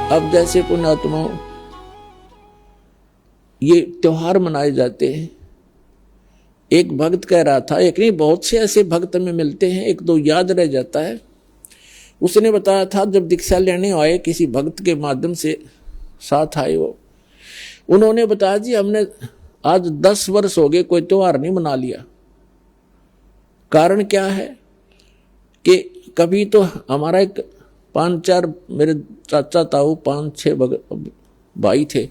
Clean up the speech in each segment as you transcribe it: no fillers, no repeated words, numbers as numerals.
अब जैसे पुण्यात्माओं ये त्योहार मनाए जाते हैं, एक भक्त कह रहा था, एक नहीं बहुत से ऐसे भक्त में मिलते हैं, एक दो याद रह जाता है। उसने बताया था जब दीक्षा लेने आए किसी भक्त के माध्यम से साथ आए वो, उन्होंने बताया जी हमने आज 10 वर्ष हो गए कोई त्योहार नहीं मना लिया। कारण क्या है कि कभी तो हमारा एक 5-4 मेरे चाचा ताऊ 5-6 भाई थे,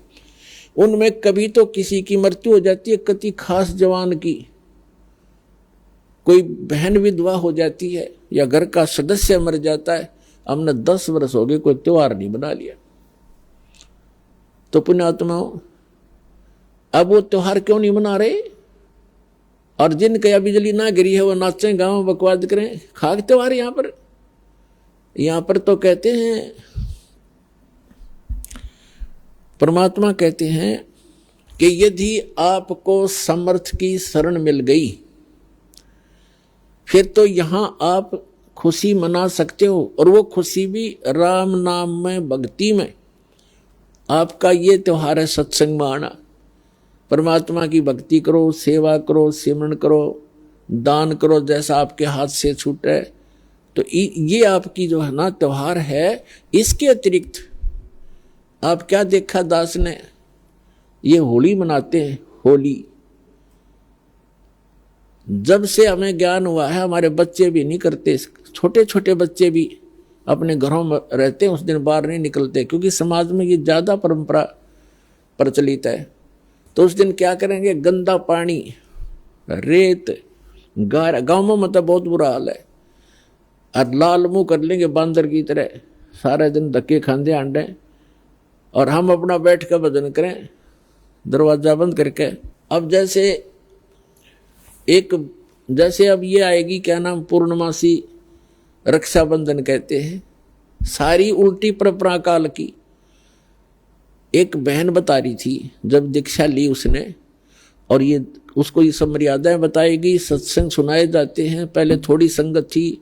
उनमें कभी तो किसी की मृत्यु हो जाती है, किसी खास जवान की, कोई बहन विधवा हो जाती है या घर का सदस्य मर जाता है। हमने 10 वर्ष हो गए कोई त्योहार नहीं बना लिया। तो पुण्यात्माओं अब वो त्योहार क्यों नहीं मना रहे? और जिनके या बिजली ना गिरी है वो नाचें गाँव बकवाद करें, खाक त्योहार। यहाँ पर तो कहते हैं, परमात्मा कहते हैं कि यदि आपको समर्थ की शरण मिल गई फिर तो यहां आप खुशी मना सकते हो, और वो खुशी भी राम नाम में, भक्ति में। आपका ये त्योहार है सत्संग में आना, परमात्मा की भक्ति करो, सेवा करो, सिमरन करो, दान करो जैसा आपके हाथ से छूटे। तो ये आपकी जो है ना त्योहार है। इसके अतिरिक्त आप क्या देखा दास ने, ये होली मनाते हैं। होली जब से हमें ज्ञान हुआ है हमारे बच्चे भी नहीं करते, छोटे छोटे बच्चे भी अपने घरों में रहते हैं, उस दिन बाहर नहीं निकलते, क्योंकि समाज में ये ज्यादा परंपरा प्रचलित है। तो उस दिन क्या करेंगे, गंदा पानी, रेत, गाँवों में तो बहुत बुरा हाल है, और लाल मुंह कर लेंगे बांदर की तरह, सारे दिन धक्के खांदे आंडे, और हम अपना बैठ कर भजन करें दरवाजा बंद करके। अब जैसे अब ये आएगी क्या नाम, पूर्णमासी, रक्षाबंधन कहते हैं, सारी उल्टी परंपरा काल की। एक बहन बता रही थी जब दीक्षा ली उसने, और ये उसको ये सब मर्यादाएं बताएगी, सत्संग सुनाए जाते हैं। पहले थोड़ी संगत थी,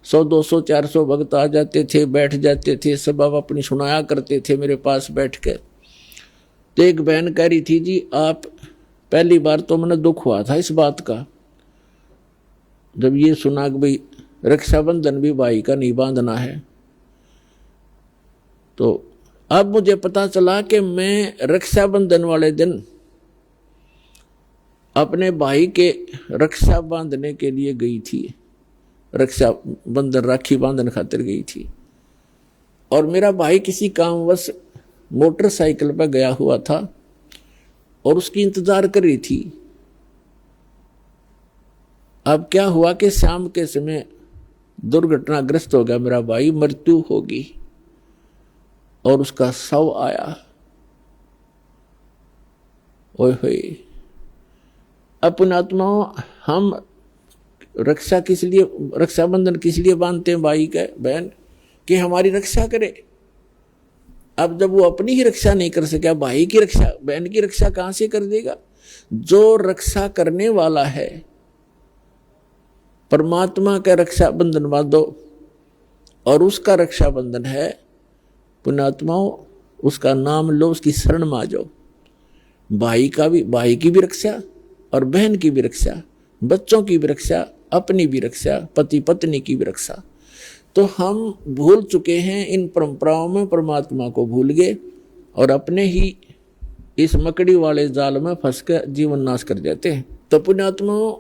100, 200, 400 भक्त आ जाते थे, बैठ जाते थे, सब अब अपनी सुनाया करते थे मेरे पास बैठ कर। तो एक बहन कह रही थी जी आप, पहली बार तो मैंने दुख हुआ था इस बात का जब ये सुना कि भाई रक्षाबंधन भी भाई का नहीं बांधना है। तो अब मुझे पता चला कि मैं रक्षाबंधन वाले दिन अपने भाई के रक्षा बांधने के लिए गई थी, रक्षाबंधन राखी बांधन खातिर गई थी, और मेरा भाई किसी कामवश मोटरसाइकिल पर गया हुआ था और उसकी इंतजार कर रही थी। अब क्या हुआ कि शाम के समय दुर्घटनाग्रस्त हो गया मेरा भाई, मृत्यु होगी, और उसका शव आया। ओए होए, पुण्यात्माओं हम रक्षाबंधन किस लिए बांधते हैं भाई के, बहन, कि हमारी रक्षा करे। अब जब वो अपनी ही रक्षा नहीं कर सका, भाई की रक्षा, बहन की रक्षा कहां से कर देगा? जो रक्षा करने वाला है परमात्मा का रक्षाबंधन बांधो, और उसका रक्षाबंधन है पुण्यात्माओं, उसका नाम लो, उसकी शरण में आ जाओ। भाई की भी रक्षा और बहन की भी रक्षा, बच्चों की भी रक्षा, अपनी भी रक्षा, पति पत्नी की भी रक्षा। तो हम भूल चुके हैं इन परंपराओं में, परमात्मा को भूल गए और अपने ही इस मकड़ी वाले जाल में फंस कर जीवन नाश कर जाते हैं। तो पुण्यात्माओं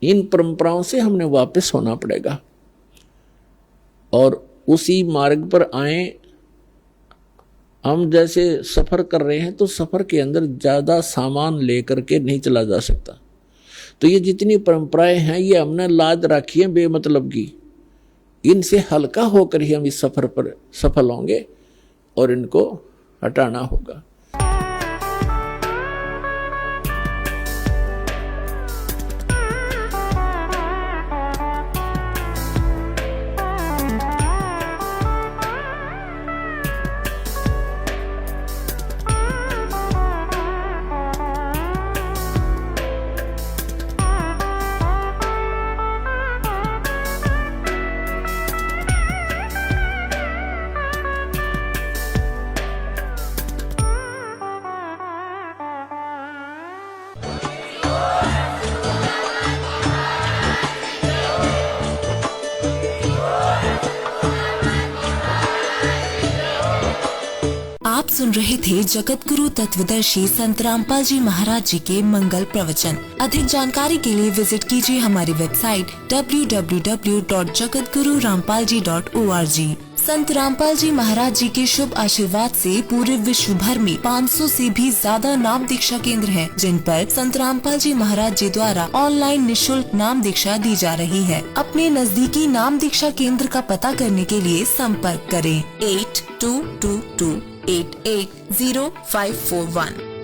इन परंपराओं से हमने वापस होना पड़ेगा और उसी मार्ग पर आए। हम जैसे सफर कर रहे हैं तो सफर के अंदर ज्यादा सामान लेकर के नहीं चला जा सकता। तो ये जितनी परंपराएं हैं ये हमने लाद रखी है बेमतलब की, इनसे हल्का होकर ही हम इस सफर पर सफल होंगे और इनको हटाना होगा। सुन रहे थे जगत गुरु तत्वदर्शी संत रामपाल जी महाराज जी के मंगल प्रवचन। अधिक जानकारी के लिए विजिट कीजिए हमारी वेबसाइट www.jagatgururampalji.org। संत रामपाल जी महाराज जी के शुभ आशीर्वाद से पूरे विश्व भर में 500 से भी ज्यादा नाम दीक्षा केंद्र हैं, जिन पर संत रामपाल जी महाराज जी द्वारा ऑनलाइन निशुल्क नाम दीक्षा दी जा रही है। अपने नजदीकी नाम दीक्षा केंद्र का पता करने के लिए संपर्क करें 8222880541।